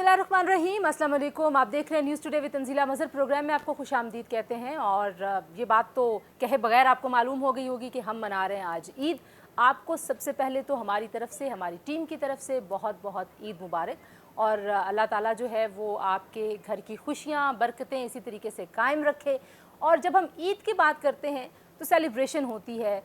बिस्मिल्लाहिर्रहमानिर्रहीम, अस्सलाम वालेकुम। आप देख रहे हैं news today with Tanzila Mazhar. Programme में आपको खुशामदीद कहते हैं। और ये बात तो कहे बगैर आपको मालूम हो गई होगी कि हम मना रहे हैं आज ईद। आपको सबसे पहले तो हमारी तरफ से, हमारी टीम की तरफ से बहुत बहुत ईद मुबारक। और अल्लाह ताला जो है वो आपके घर की खुशियाँ बरकतें इसी तरीके से कायम रखे। और जब हम ईद की बात करते हैं तो सेलिब्रेशन होती है,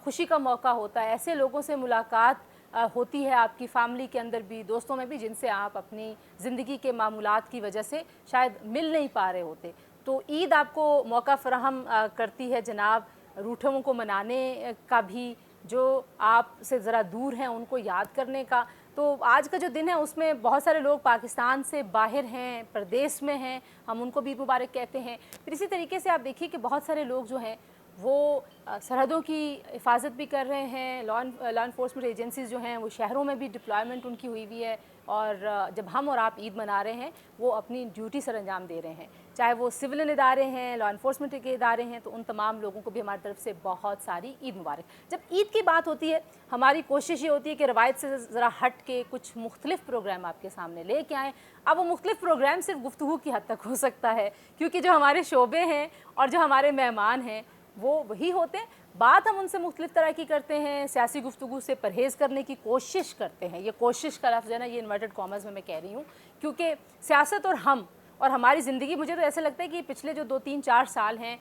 खुशी का मौका होता है, ऐसे लोगों से मुलाकात होती है आपकी फैमिली के अंदर भी, दोस्तों में भी, जिनसे आप अपनी ज़िंदगी के मामूलात की वजह से शायद मिल नहीं पा रहे होते। तो ईद आपको मौका फ़राहम करती है जनाब रूठों को मनाने का भी, जो आपसे ज़रा दूर हैं उनको याद करने का। तो आज का जो दिन है उसमें बहुत सारे लोग पाकिस्तान से बाहर हैं, परदेश में हैं, हम उनको भी मुबारक कहते हैं। फिर इसी तरीके से आप देखिए कि बहुत सारे लोग जो हैं वो सरहदों की हिफाजत भी कर रहे हैं। लॉ इन्फोर्समेंट एजेंसीज़ जो हैं वो शहरों में भी डिप्लॉयमेंट उनकी हुई हुई है। और जब हम और आप ईद मना रहे हैं वो अपनी ड्यूटी सर अंजाम दे रहे हैं, चाहे वो सिविलियन इदारे हैं, लॉ इन्फोर्समेंट के इदारे हैं। तो उन तमाम लोगों को भी हमारी तरफ से बहुत सारी ईद मुबारक। जब ईद की बात होती है हमारी कोशिश ये होती है कि रवायत से ज़रा हट के कुछ मुख्तलिफ प्रोग्राम आपके सामने लेके आएँ। अब वो मुख्तलिफ प्रोग्राम सिर्फ गुफ्तगू की हद तक हो सकता है, क्योंकि जो हमारे शोबे हैं और जो हमारे मेहमान हैं वो वही होते हैं। बात हम उनसे मुख्तलिफ तरह की करते हैं, सियासी गुफ्तगू से परहेज़ करने की कोशिश करते हैं। ये कोशिश का लफ्ज़ है ना, ये इन्वर्टेड कॉमर्स में मैं कह रही हूँ, क्योंकि सियासत और हम और हमारी ज़िंदगी, मुझे तो ऐसा लगता है कि पिछले जो 2-3-4 साल हैं,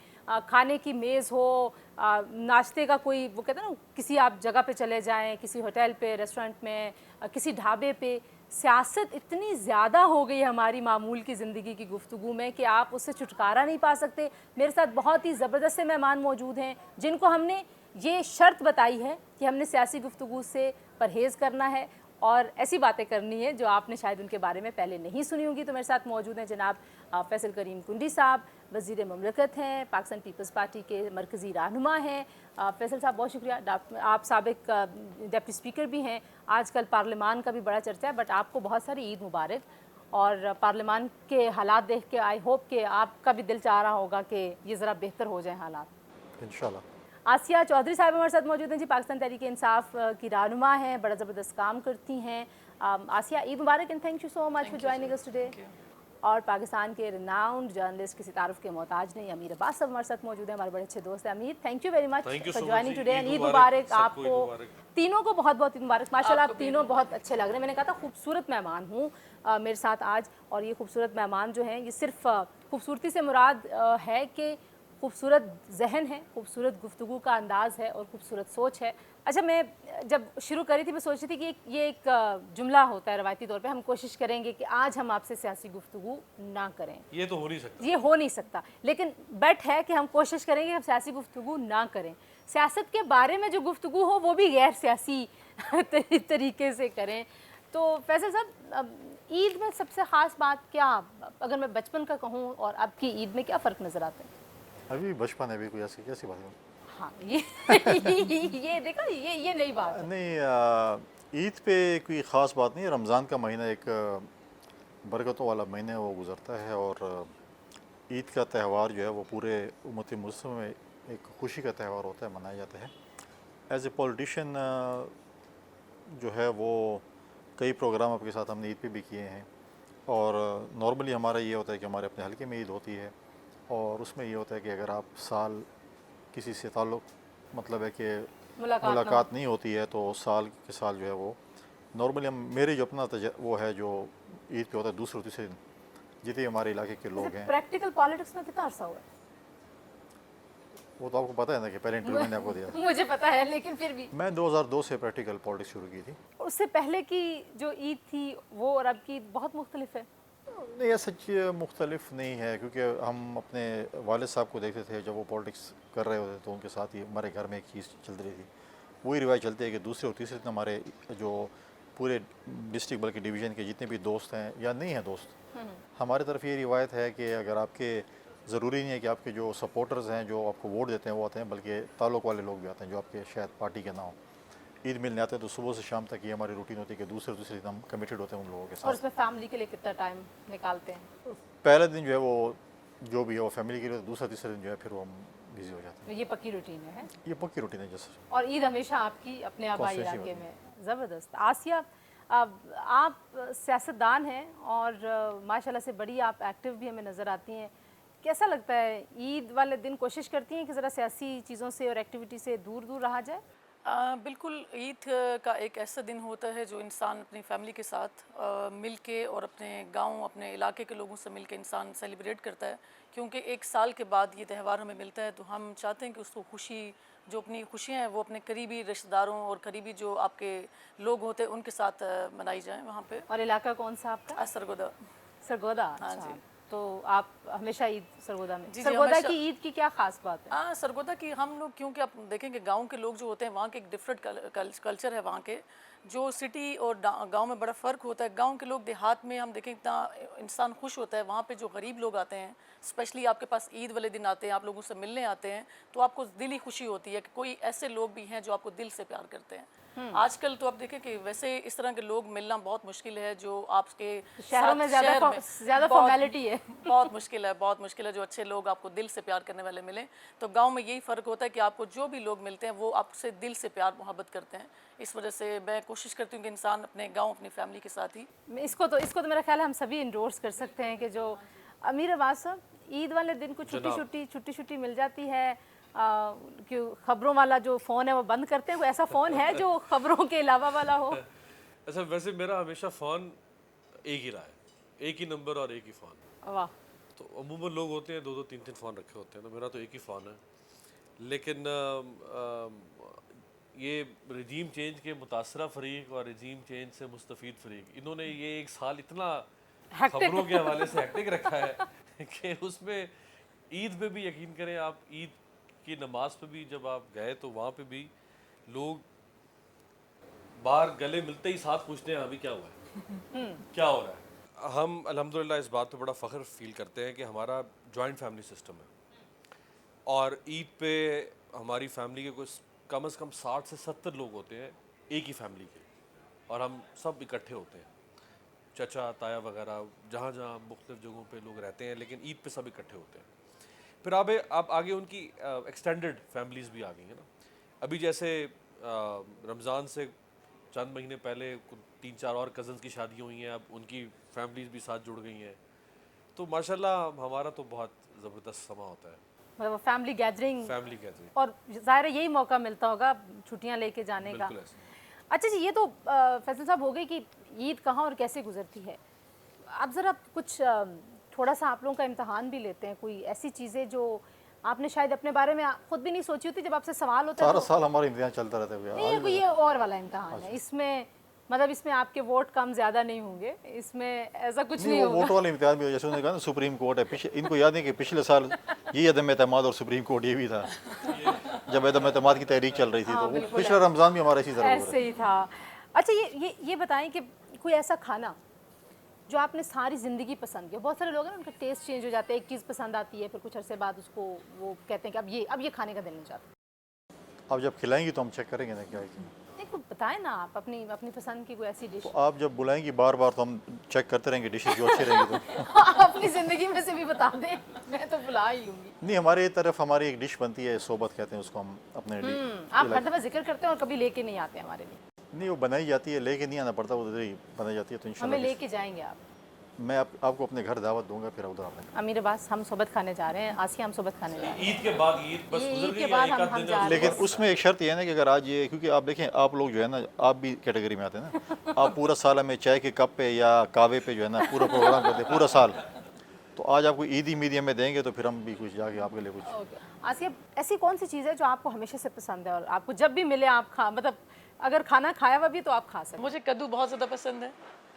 खाने की मेज़ हो, नाश्ते का कोई, वो कहते हैं ना, किसी आप जगह पे चले जाएं, किसी होटल पे, रेस्टोरेंट में, किसी ढाबे पे, सियासत इतनी ज़्यादा हो गई हमारी मामूल की ज़िंदगी की गुफ्तगू में कि आप उससे छुटकारा नहीं पा सकते। मेरे साथ बहुत ही ज़बरदस्त से मेहमान मौजूद हैं जिनको हमने ये शर्त बताई है कि हमने सियासी गुफ्तगू से परहेज़ करना है और ऐसी बातें करनी है जो आपने शायद उनके बारे में पहले नहीं सुनी होगी। तो मेरे साथ मौजूद हैं जनाब फैसल करीम कुंडी साहब, वज़ीर ममलकत हैं, पाकिस्तान पीपल्स पार्टी के मरकज़ी रहनुमा हैं। फैसल साहब बहुत शुक्रिया। आप साबिक डिप्टी स्पीकर भी हैं, आजकल पार्लियामान का भी बड़ा चर्चा है, बट आपको बहुत सारी ईद मुबारक। और पार्लियामान के हालात देख के आई होप कि आपका भी दिल चाह रहा होगा कि ये ज़रा बेहतर हो जाए हालात इंशाल्लाह। आसिया चौधरी साहब हमारे साथ मौजूद हैं जी, पाकिस्तान तहरीक इंसाफ की रहनुमा हैं, बड़ा ज़बरदस्त काम करती हैं। Asiya, Eid Mubarak and thank you so much for joining us today. और पाकिस्तान के रिनाउंड जर्नलिस्ट, किसी तारुफ के मोहताज नहीं, अमीर अब्बास साहब हमारे साथ मौजूद हैं, हमारे बड़े अच्छे दोस्त हैं। Amir, thank you very much for joining today and Eid Mubarak आपको तीनों को, बहुत बहुत ईद मुबारक। माशाल्लाह आप तीनों बहुत अच्छे लग रहे हैं। मैंने कहा था खूबसूरत मेहमान हूँ मेरे साथ आज, और ये खूबसूरत मेहमान जो हैं, ये सिर्फ खूबसूरती से मुराद है कि खूबसूरत जहन है, खूबसूरत गुफ्तगू का अंदाज़ है और खूबसूरत सोच है। अच्छा, मैं जब शुरू करी थी मैं सोच रही थी कि ये एक जुमला होता है रवायती तौर पे, हम कोशिश करेंगे कि आज हम आपसे सियासी गुफ्तगू ना करें। ये तो हो नहीं सकता, ये हो नहीं सकता, लेकिन बेट है कि हम कोशिश करेंगे हम सियासी गुफ्तगू ना करें। सियासत के बारे में जो गुफ्तगू हो वो भी गैर सियासी तरीके से करें। तो फैसल साहब, ईद में सबसे ख़ास बात क्या, अगर मैं बचपन का कहूँ और अब की ईद में क्या फ़र्क नज़र आता है? अभी बचपन है, अभी कोई ऐसी कैसी बात है? हाँ, ये ये देखा, ये नई बात है। नहीं, ईद पे कोई ख़ास बात नहीं है। रमज़ान का महीना एक बरकतों वाला महीना वो गुज़रता है, और ईद का त्यौहार जो है वो पूरे उम्मत मुस्लिम में एक खुशी का त्यौहार होता है, मनाया जाता है। एज ए पॉलिटिशियन जो है वो कई प्रोग्राम आपके साथ हमने ईद पे भी किए हैं, और नॉर्मली हमारा ये होता है कि हमारे अपने हल्के में ईद होती है, और उसमें ये होता है कि अगर आप साल किसी से ताल्लुक़, मतलब है कि मुलाकात नहीं होती है, तो साल के साल जो है वो नॉर्मली हम, मेरे जो अपना वो है जो ईद पे होता है दूसरे तीसरे दिन, जितने हमारे इलाके के लोग हैं। प्रैक्टिकल पॉलिटिक्स में कितना अर्सा हुआ है? वो तो आपको पता है ना कि पहले इंटरव्यू मैंने आपको दिया। मुझे पता है, लेकिन फिर भी मैं 2002 से प्रैक्टिकल पॉलिटिक्स शुरू की थी। उससे पहले की जो ईद थी वो और अब की बहुत मुख्तलिफ है। नहीं, ये सच मुख्तलिफ नहीं है, क्योंकि हम अपने वालिद साहब को देखते थे जब वो पॉलिटिक्स कर रहे होते तो उनके साथ ही हमारे घर में एक चीज़ चल रही थी। वही रिवाज चलती है कि दूसरे और तीसरे दिन हमारे जो पूरे डिस्ट्रिक्ट बल्कि डिवीज़न के जितने भी दोस्त हैं या नहीं हैं दोस्त, हमारी तरफ ये रिवायत है कि अगर आपके ज़रूरी नहीं है कि आपके जो सपोर्टर्स हैं जो आपको वोट देते हैं वो आते हैं, बल्कि ताल्लुक़ वाले लोग भी आते हैं जो आपके शायद पार्टी के ना हो। ईद मिलने आते हैं तो सुबह से शाम तक ये हमारी रूटीन होती है कि दूसरे दिन हम कमिटेड होते हैं उन लोगों के साथ। और उसमें फैमिली के लिए कितना टाइम निकालते हैं? पहले दिन जो है वो जो भी है वो फैमिली के लिए, दूसरा तीसरा दिन जो है फिर वो हम बिजी हो जाते हैं। ये पक्की रूटीन है? ये पक्की रूटीन है जैसे। और ईद हमेशा आपकी अपने आबाई इलाके में? ज़बरदस्त। आसिया, अब आप सियासतदान हैं और माशाल्लाह से बड़ी आप एक्टिव भी हमें नज़र आती हैं। कैसा लगता है, ईद वाले दिन कोशिश करती हैं कि ज़रा सियासी चीज़ों से और एक्टिविटी से दूर दूर रहा जाए? बिल्कुल, ईद का एक ऐसा दिन होता है जो इंसान अपनी फैमिली के साथ मिल के और अपने गांव, अपने इलाके के लोगों से मिल के इंसान सेलिब्रेट करता है, क्योंकि एक साल के बाद ये त्यौहार हमें मिलता है। तो हम चाहते हैं कि उसको खुशी, जो अपनी खुशियाँ हैं वो अपने करीबी रिश्तेदारों और करीबी जो आपके लोग होते हैं उनके साथ मनाई जाएँ वहाँ पे। और इलाका कौन सा आपका? सरगोदा। सरगोदा। हाँ अच्छा, जी। तो आप हमेशा ईद सरगोदा में? जी, जी, सरगोदा हमेशा। की ईद की क्या खास बात है? हाँ, सरगोदा की हम लोग, क्योंकि आप देखेंगे गांव के लोग जो होते हैं वहाँ के एक डिफरेंट कल्चर है वहाँ के, जो सिटी और गांव में बड़ा फ़र्क होता है। गांव के लोग, देहात में हम देखें इतना इंसान खुश होता है, वहाँ पे जो गरीब लोग आते हैं, स्पेशली आपके पास ईद वाले दिन आते हैं, आप लोगों से मिलने आते हैं, तो आपको दिली खुशी होती है कि कोई ऐसे लोग भी हैं जो आपको दिल से प्यार करते हैं। आजकल तो आप देखें कि वैसे इस तरह के लोग मिलना बहुत मुश्किल है, जो आपके शहरों में ज़्यादा फॉर्मेलिटी है। बहुत मुश्किल है, बहुत मुश्किल है जो अच्छे लोग आपको दिल से प्यार करने वाले मिलें। तो गांव में यही फ़र्क होता है कि आपको जो भी लोग मिलते हैं वो आपसे दिल से प्यार मोहब्बत करते हैं। इस वजह से मैं कोशिश करती हूँ कि इंसान अपने गांव, अपनी फैमिली के साथ ही। इसको तो मेरा ख्याल है हम सभी इंडोर्स कर सकते हैं कि जो अमीर अब्बास साहब, ईद वाले दिन को छुट्टी मिल जाती है। क्यों खबरों वाला जो फ़ोन है वो बंद करते हैं? कोई ऐसा फ़ोन है जो खबरों के अलावा वाला हो? अच्छा, वैसे मेरा हमेशा फ़ोन एक ही रहा है, एक ही नंबर और एक ही फ़ोन। वाह। तो अमूमन लोग होते हैं 2-2 3-3 फ़ोन रखे होते हैं, तो मेरा तो एक ही फ़ोन है। लेकिन ये रजीम चेंज के मुतासरा फ़रीक और रजीम चेंज से मुस्तफ़ीद फ़रीक, इन्होंने ये एक साल इतना खबरों के हवाले से हेक्टिक रखा है कि उसमें ईद पे भी यकीन करें आप, ईद की नमाज पे भी जब आप गए तो वहाँ पे भी लोग बाहर गले मिलते ही साथ पूछते हैं अभी क्या हुआ है, क्या हो रहा है। हम अल्हम्दुलिल्लाह इस बात पे बड़ा फ़ख्र फ़ील करते हैं कि हमारा जॉइंट फैमिली सिस्टम है और ईद पे हमारी फैमिली के कुछ कम से कम 60 से 70 लोग होते हैं एक ही फैमिली के, और हम सब इकट्ठे होते हैं, चचा ताया वगैरह, जहाँ जहाँ मुख्तलिफ जगहों पे लोग रहते हैं, लेकिन ईद पे सब इकट्ठे होते हैं। फिर आप आगे उनकी एक्सटेंडेड फैमिलीज़ भी आ गई हैं ना। अभी जैसे रमज़ान से चंद महीने पहले 3-4 और कज़न्स की शादियाँ हुई हैं, अब उनकी फैमिलीज़ भी साथ जुड़ गई हैं। तो माशाल्लाह हमारा तो बहुत ज़बरदस्त समा होता है, मतलब फैमिली गैदरिंग, और ज़ाहिर है यही मौका मिलता होगा छुट्टियां लेके जाने का। अच्छा जी, ये तो फैसल साहब हो गई कि ईद कहाँ और कैसे गुजरती है। अब ज़रा कुछ थोड़ा सा आप लोगों का इम्तहान भी लेते हैं, कोई ऐसी चीज़ें जो आपने शायद अपने बारे में खुद भी नहीं सोची होती, जब आपसे सवाल होता है सारा तो साल हमारा इम्तिहान चलता रहता है। नहीं, कोई ये और वाला इम्तहान है, इसमें मतलब इसमें आपके वोट कम ज़्यादा नहीं होंगे, इसमें ऐसा कुछ नहीं होगा। वोट वाले इम्तिहान भी, जैसे उन्होंने कहा ना सुप्रीम कोर्ट है, इनको याद नहीं कि पिछले साल ये अदम एतमाद और सुप्रीम कोर्ट ये भी था जब अदम एतमाद की तहरीक चल रही थी। तो वो पिछला रमज़ान भी हमारा इसी तरह ऐसे ही था। अच्छा, ये बताएं कि कोई ऐसा खाना जो आपने सारी ज़िंदगी पसंद किया। बहुत सारे लोग हैं ना, उनका टेस्ट चेंज हो जाता है, एक चीज़ पसंद आती है, फिर कुछ अरसे बाद उसको वो कहते हैं कि अब ये खाने का दिल नहीं चाहता। आप जब खिलाएंगी तो हम चेक करेंगे ना क्या है। नहीं, कुछ बताएं ना आप अपनी पसंद की कोई ऐसी डिश। तो आप जब बुलाएंगी बार बार तो हम चेक करते रहेंगे डिशेज जो अच्छी रहेंगी तो अपनी ज़िंदगी में से भी बता दें, मैं तो बुला ही लूँगी। नहीं, हमारे तरफ हमारी एक डिश बनती है, सोबत कहते हैं उसको हम अपने आप हर दफ़ा जिक्र करते हैं और कभी लेके नहीं आते हमारे लिए। नहीं, वो बनाई जाती है, लेके नहीं आना पड़ता, वो इधर ही बनाई जाती है। तो हमें इंशाल्लाह लेके जाएंगे आप। मैं आपको अपने घर दावत दूंगा, फिर उधर आना। अमीर अब्बास, हम सोबत खाने जा रहे हैं, आसिया हम सोबत खाने जा रहे हैं। ईद के बाद, ईद बस गुजर ईद गई के है, बाद एक आध हम दिन जा रहे हैं। लेकिन उसमें एक शर्त यह है ना कि अगर आज ये, क्योंकि आप देखें आप लोग जो है ना, आप भी कैटेगरी में आते हैं ना, आप पूरा साल में चाय के कप पे या कावे पे जो है ना पूरा प्रोग्राम करते हैं पूरा साल, तो आज आपको ईदी मीडियम में देंगे तो फिर हम भी कुछ जाके आपके लिए कुछ। आसिया, ऐसी कौन सी चीज़ है जो आपको हमेशा से पसंद है और आपको जब भी मिले आप मतलब अगर खाना खाया हुआ भी तो आप खा सकते? मुझे कद्दू बहुत ज़्यादा पसंद है,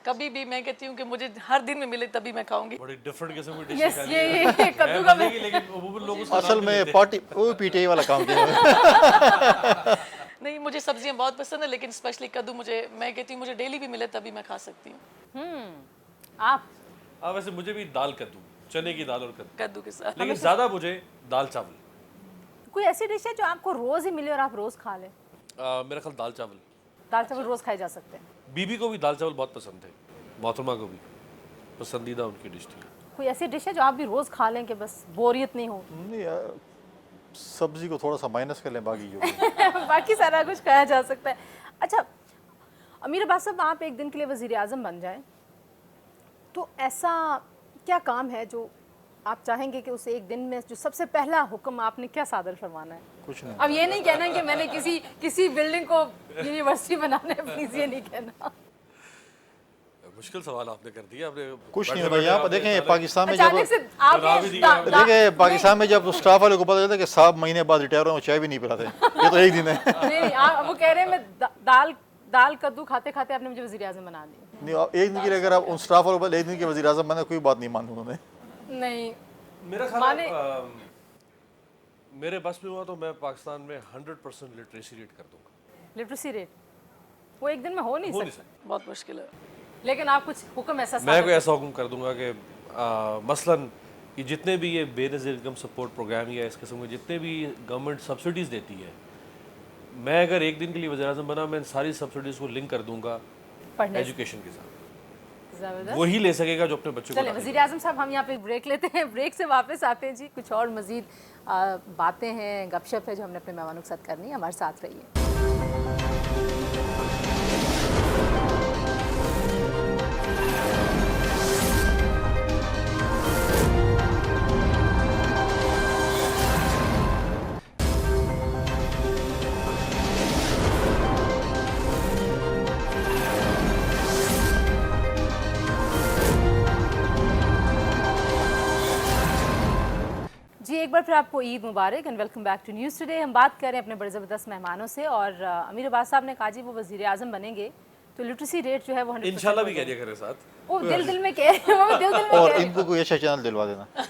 कभी भी मैं कहती हूँ कि मुझे हर दिन में मिले तभी मैं खाऊंगी। बड़ी डिफरेंट किस्म की डिश यस, खाई ये है। कद्दू का मैं लेकिन अमूमन लोग उसको असल नाम नहीं में देते। पार्टी वो पीटीआई वाला काम किया। नहीं, मुझे सब्जियां बहुत पसंद है, लेकिन स्पेशली कद्दू मैं कहती हूँ मुझे डेली भी मिले तभी मैं खा सकती हूँ। आप? हाँ, वैसे मुझे भी दाल कद्दू, चने की दाल और कद्दू के साथ। लेकिन ज़्यादा मुझे दाल चावल। कोई ऐसी डिश है जो आपको रोज़ ही मिले और आप रोज़ खा लें? मेरा ख्याल दाल चावल। दाल चावल रोज़ खाए जा सकते हैं। बीबी को भी दाल चावल बहुत पसंद थे, मोहतरमा को भी पसंदीदा उनकी डिश थी। कोई ऐसी डिश है जो आप भी रोज़ खा लें कि बस बोरियत नहीं हो? नहीं यार, सब्जी को थोड़ा सा माइनस कर लें, बाकी जो बाकी सारा कुछ खाया जा सकता है। अच्छा अमीर अब्बास साहब, आप एक दिन के लिए वज़ीर आज़म बन जाएं तो ऐसा क्या काम है जो आप चाहेंगे कि उस एक दिन में जो सबसे पहला हुक्म आपने क्या सादर फरमाना है? कुछ नहीं। अब ये नहीं कहना कि मैंने किसी बिल्डिंग को यूनिवर्सिटी बनाना है, प्लीज ये नहीं कहना। मुश्किल सवाल आपने कर दिया। आपने कुछ नहीं बैठे होता। यहाँ पर बैठे देखें आपने पाकिस्तान में जब अचानक से जवाब ही दिया। देखें पाकिस्तान में जब स्टाफ वाले को पता चलता है कि 7 महीने बाद रिटायर हो, चाय भी नहीं पिलाते। ये तो एक दिन है। नहीं, वो कह रहे हैं मैं दाल कद्दू खाते खाते आपने मुझे वज़ीर आज़म बना दिया। नहीं, आप एक दिन के लिए अगर आप उन स्टाफ वालों को एक दिन के वज़ीर आज़म बने, कोई बात नहीं मानी उन्होंने। नहीं, मेरा ख्याल है मेरे बस में हुआ तो मैं पाकिस्तान में 100% लिटरेसी रेट कर दूंगा। लिटरेसी रेट वो एक दिन में हो नहीं हो नहीं सकता, सकता। बहुत मुश्किल है। लेकिन आप कुछ हुक्म ऐसा मैं कोई ऐसा हुक्म कर दूंगा कि मसलन कि जितने भी ये बेनज़ीर इनकम सपोर्ट प्रोग्राम या इस किस्म के जितने भी गवर्नमेंट सब्सिडीज़ देती है, मैं अगर एक दिन के लिए वज़ीर आज़म बना, मैं सारी सब्सिडीज़ को लिंक कर दूंगा पढ़ने एजुकेशन के साथ। ज़बरदस्त। वही ले सकेगा जो अपने बच्चों को चलिए वज़ीर आज़म साहब, हम यहाँ पे ब्रेक लेते हैं, ब्रेक से वापस आते हैं जी। कुछ और मज़ीद बातें हैं, गपशप है जो हमने अपने मेहमानों के साथ करनी है। हमारे साथ रहिए। जी, एक बार फिर आपको Eid Mubarak and welcome back to News Today. हम बात कर रहे हैं अपने बड़े ज़बरदस्त मेहमानों से और अमीर अब्बास साहब ने कहा जी वो वज़ीर आज़म बनेंगे तो लिटरेसी रेट जो है वो 100% इंशाल्लाह भी कह दिया करें साथ। वो दिल में कह रहे हैं, वो दिल में और कह रहे इनको कोई अच्छा चैनल दिलवा देना। हैं।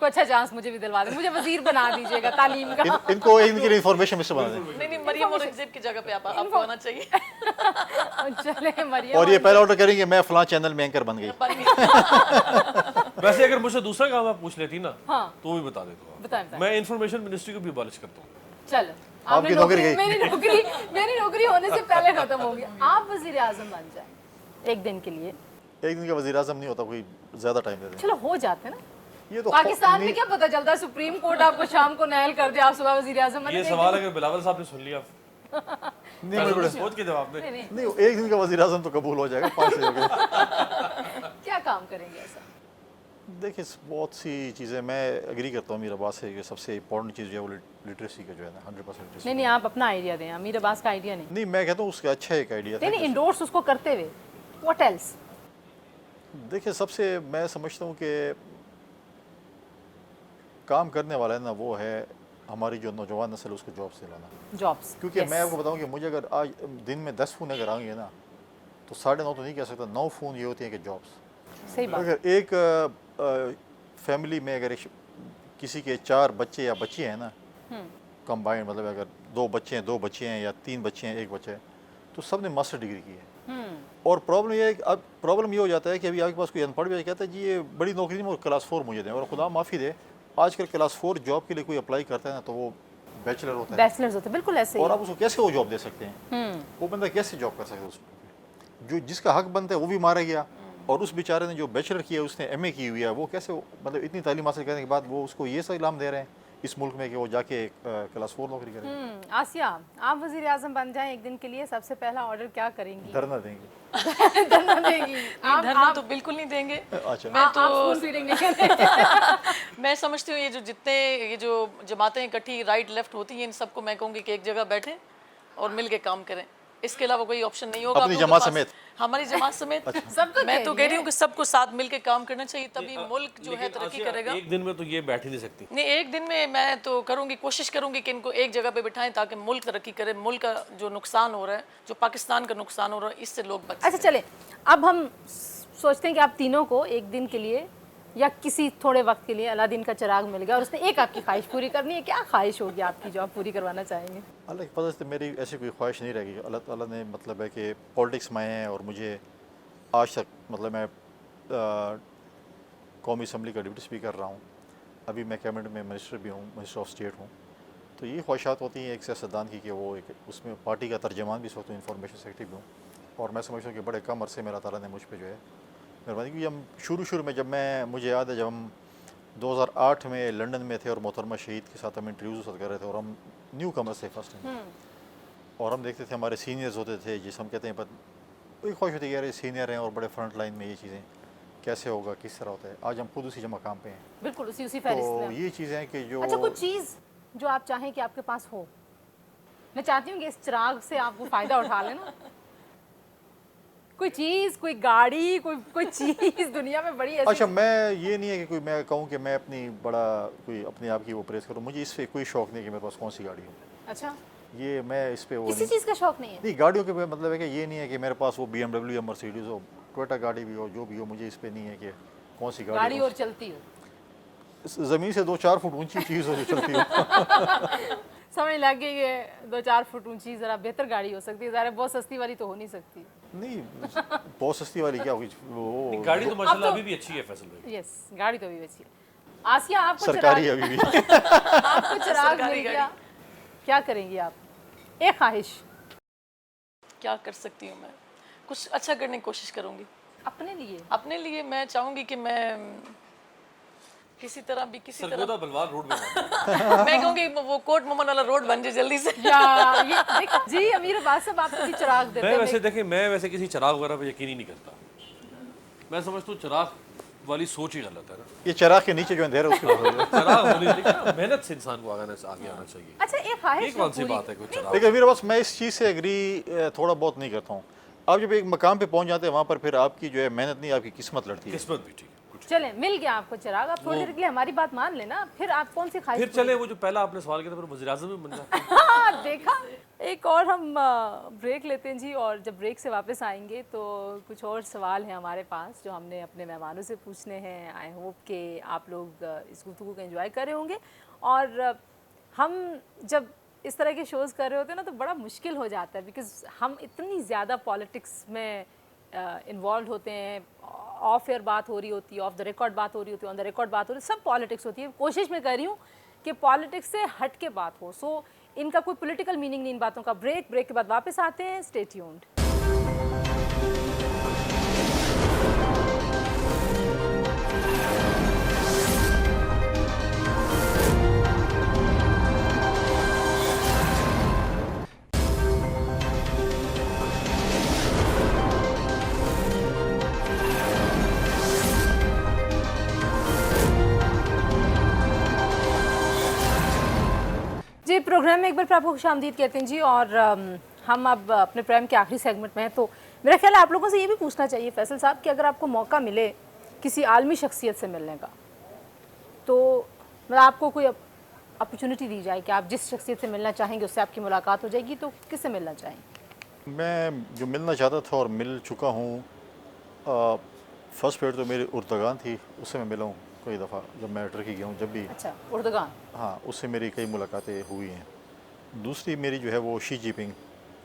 कोई अच्छा चांस मुझे भी दिलवा दें, मुझे वज़ीर बना दीजिएगा तालीम का। इनको एक दिन के लिए इन्फॉर्मेशन मिनिस्टर बना दें। नहीं, मरियम और इज़्ज़त की जगह पे आपको आना चाहिए। चले मरियम, और ये पहला ऑर्डर करेंगे मैं फलां चैनल में एंकर बन गई। वैसे अगर मुझसे दूसरा काम आप पूछ लेती ना हाँ। तो भी बता देता हूँ। बताएं। मैं इंफॉर्मेशन मिनिस्ट्री को भी अबॉलिश करता हूँ। चलो, आपकी नौकरी गई। मेरी नौकरी होने से पहले खत्म हो गया। आप वज़ीर आज़म बन जाए एक दिन के लिए, एक दिन का वज़ीर आज़म नहीं होता, कोई ज़्यादा टाइम दे दें। चलो हो जाते ना। ये तो पाकिस्तान में क्या पता चलता है, सुप्रीम कोर्ट आपको शाम को नायल कर दे, आप सुबह वज़ीर आज़म बने। ये सवाल अगर बिलावल साहब ने सुन लिया नहीं, तो सोच के जवाब दें। नहीं, एक दिन का वज़ीर आज़म तो कबूल हो जाएगा 5 से होगा। क्या काम करेंगे ऐसा? देखिए बहुत सी चीज़ें मैं एग्री करता हूँ अमीर अब्बास से कि सबसे इंपॉर्टेंट चीज़ जो है वो लिटरेसी का जो है ना 100% लिटरेसी। नहीं, आप अपना आइडिया दें, अमीर अब्बास का आइडिया नहीं। नहीं, मैं कहता हूँ उसका अच्छा एक आइडिया था। नहीं, इंडोर्स उसको करते हुए व्हाट एल्स? देखिए सबसे मैं समझता हूँ कि काम करने वाला है ना वो है हमारी जो नौजवान नस्ल उसको जॉब्स दिलाना। जॉब्स, क्योंकि मैं आपको बताऊँ कि मुझे अगर आज दिन में 10 फ़ोन अगर आएंगे ना तो 9.5 तो नहीं कह सकता, 9 फ़ोन ये होते हैं कि जॉब्स। सही बात। अगर एक फैमिली में अगर किसी के 4 बच्चे या बच्ची हैं ना कंबाइंड, मतलब अगर 2 बच्चे हैं या 3 बच्चे हैं 1 बच्चा है, तो सब ने मास्टर डिग्री की है। और प्रॉब्लम ये है कि अब प्रॉब्लम ये हो जाता है कि अभी आपके पास कोई अनपढ़ भी कहता है जी ये बड़ी नौकरी नहीं, और क्लास 4 मुझे दें, और खुदा माफ़ी दे आजकल क्लास 4 जॉब के लिए कोई अप्लाई करता है ना तो वो बैचलर होता है, बैचलर्स होते हैं, बिल्कुल ऐसे और ही। आप उसको कैसे वो जॉब दे सकते हैं? वो बंदा कैसे जॉब कर सकता है उसको? जो जिसका हक बनता है वो भी मारा गया, और उस बेचारे ने जो बैचलर किया उसने एमए की हुई है, वो कैसे मतलब इतनी तालीम हासिल करने के बाद वो उसको ये सा इनाम दे रहे हैं इस मुल्क में कि वो जाके क्लास 4 नौकरी करे। आसिया, आप वज़ीर आज़म बन जाएं एक दिन के लिए, सबसे पहला ऑर्डर क्या करेंगी? धरना देंगे। धरना देंगी? नहीं, धरना तो बिल्कुल नहीं देंगे। अच्छा, मैं तो आप स्पून फीडिंग नहीं करेंगे? मैं समझती हूँ ये जो जमातें इकट्ठी राइट लेफ्ट होती हैं, इन सबको मैं कहूँगी कि एक जगह बैठें और मिल के काम करें। इसके अलावा कोई ऑप्शन नहीं होगा अपनी आप लोगों के जमात पास। समेत? हमारी जमात समेत। सबको मैं तो कह कह रही हूँ कि सबको साथ मिल के काम करना चाहिए, तभी मुल्क जो है लेकिन तरक्की आसिया, करेगा। एक दिन में तो ये बैठ ही नहीं सकती। नहीं, एक दिन में मैं तो करूँगी, कोशिश करूँगी कि इनको एक जगह पे बिठाएं ताकि मुल्क तरक्की करे। मुल्क का जो नुकसान हो रहा है, जो पाकिस्तान का नुकसान हो रहा है, इससे लोग बच अच्छा चले, अब हम सोचते हैं कि आप तीनों को एक दिन के लिए या किसी थोड़े वक्त के लिए अलादीन का चिराग मिल गया और उसने एक आपकी ख्वाहिश पूरी करनी है, क्या ख्वाहिश होगी आपकी जो आप पूरी करवाना चाहेंगे? अल्लाह की फजल से मेरी ऐसी कोई ख्वाहिश नहीं रहेगी। अल्लाह ताला ने मतलब है कि पॉलिटिक्स में आए हैं और मुझे आज तक मतलब मैं कौमी असम्बली का डिप्टी स्पीकर रहा हूँ, अभी मैं कैबिनेट में मिनिस्टर भी हूँ, मिनिस्टर ऑफ स्टेट हूँ। तो ये ख्वाहिशात होती हैं एक सियासतदान की कि वो एक उसमें पार्टी का तर्जमान भी इस वक्त इंफॉर्मेशन सेक्रेटरी भी हूँ, और मैं समझता हूँ कि बड़े कम अरसे में अल्लाह ताला ने मुझ पर जो है मेहरबानी की। हम शुरू में जब मुझे याद है जब हम 2008 में लंदन में थे और मोहतरमा शहीद के साथ हम इंटरव्यूज़ कर रहे थे, और हम न्यू कमर्स थे फर्स्ट टाइम, और हम देखते थे हमारे सीनियर्स होते थे जिस हम कहते हैं वही ख्वाहिश होती है यार, ये सीनियर हैं और बड़े फ्रंट लाइन में, ये चीज़ें कैसे होगा, किस तरह होता है। आज हम खुद उसी जमा काम पे हैं, बिल्कुल उसी फहरिस्त तो में। ये चीज़ें हैं कि जो अच्छा, कुछ चीज़ जो आप चाहें कि आपके पास हो। मैं चाहती हूँ कि इस चिराग से आप वो फ़ायदा उठा लें ना। कोई चीज़, कोई गाड़ी, कोई चीज़ दुनिया में बड़ी ऐसी। अच्छा, मैं ये नहीं है कि कोई मैं कहूँ कि मैं अपनी बड़ा कोई अपने आप की वो प्रेस करूँ, मुझे इस पे कोई शौक नहीं कि मेरे पास कौन सी गाड़ी हो। अच्छा, ये मैं इस पे वो किसी नहीं, चीज़ का शौक नहीं है। नहीं गाड़ियों के मतलब है कि ये नहीं है कि मेरे पास वो BMW या मर्सिडीज़ हो, टोयोटा गाड़ी भी हो, जो भी हो, मुझे इस पे नहीं है कि कौन सी गाड़ी गाड़ी हो। और चलती हो, ज़मीन से 2-4 फुट ऊंची चीज़ हो जो चलती हो। समझ लग गई है। 2-4 फुट ऊंची ज़रा बेहतर गाड़ी हो सकती है, ज़रा बहुत सस्ती वाली तो हो नहीं सकती। नहीं, बहुत सस्ती वाली क्या होगी वो, गाड़ी तो माशाल्लाह तो- अभी भी अच्छी है फैसल भाई। यस, गाड़ी तो भी अच्छी है। आसिया, आपको सरकारी चिराग, अभी भी। आपको चिराग सरकारी मिल गया, क्या करेंगी आप? एक ख्वाहिश क्या कर सकती हूँ मैं? कुछ अच्छा करने की कोशिश करूँगी। अपने लिए। अपने लिए मैं चाहूँगी कि मैं किसी तरह भी किसी तरह सरगोदा बलवान रोड में मैं कहूँगी वो कोट मोमन वाला रोड बन जाए जल्दी से। या ये देखो जी, अमीर अब्बास साहब आपको भी चिराग देते मैं हैं। वैसे देखें, मैं वैसे किसी चिराग वगैरह पे यकीन ही नहीं करता। मैं समझता हूँ चिराग वाली सोच ही गलत है ना। ये चिराग के नीचे जो अंधेरा है उसके ऊपर। चिराग होने लेकिन मेहनत से इंसान को आगे आना चाहिए। अच्छा, एक ये ख्वाहिश कौन सी पूरी- बात है कोई चिराग? लेकिन मेरे पास, मैं इस चीज़ से एग्री थोड़ा बहुत नहीं करता हूँ। आप जब एक मकाम पे पहुँच जाते हैं, वहाँ पर फिर आपकी जो है मेहनत नहीं, आपकी किस्मत लड़ती है। किस्मत भी ठीक है कुछ। चलें, मिल गया आपको चिराग। आप थोड़ी देर के लिए हमारी बात मान लेना, फिर आप कौन सी ख्वाहिश फिर चले वो जो पहला आपने सवाल किया था, फिर वज़ीर आज़म में बन जाते हैं। हाँ, देखा। एक और हम ब्रेक लेते हैं जी, और जब ब्रेक से वापस आएंगे तो कुछ और सवाल हैं हमारे पास जो हमने अपने मेहमानों से पूछने हैं। आई होप कि आप लोग इस गुफ्तगू को एंजॉय कर रहे होंगे। और हम जब इस तरह के शोज़ कर रहे होते हैं ना, तो बड़ा मुश्किल हो जाता है, बिकॉज़ हम इतनी ज़्यादा पॉलिटिक्स में इन्वॉल्व होते हैं। ऑफ एयर बात हो रही होती है, ऑफ द रिकॉर्ड बात हो रही होती है, ऑन द रिकॉर्ड बात हो रही है, सब पॉलिटिक्स होती है। कोशिश मैं कर रही हूँ कि पॉलिटिक्स से हट के बात हो, सो इनका कोई पॉलिटिकल मीनिंग नहीं इन बातों का। ब्रेक के बाद वापस आते हैं। Stay tuned. जी, प्रोग्राम में एक बार फिर आपको खुशामदीद कहते हैं जी। और हम अब अपने प्रोग्राम के आखिरी सेगमेंट में हैं, तो मेरा ख्याल है आप लोगों से ये भी पूछना चाहिए फैसल साहब कि अगर आपको मौका मिले किसी आलमी शख्सियत से मिलने का, तो मतलब आपको कोई अपॉर्चुनिटी दी जाए कि आप जिस शख्सियत से मिलना चाहेंगे उससे आपकी मुलाकात हो जाएगी, तो किससे मिलना चाहेंगे? मैं जो मिलना चाहता था और मिल चुका हूँ, फर्स्ट पेड तो मेरी उर्दगान थी, उससे मैं मिला हूँ कई दफ़ा जब मैं टर्की गया हूँ, जब भी। अच्छा, उर्दगान। हाँ, उससे मेरी कई मुलाकातें हुई हैं। दूसरी मेरी जो है वो शी जिनपिंग,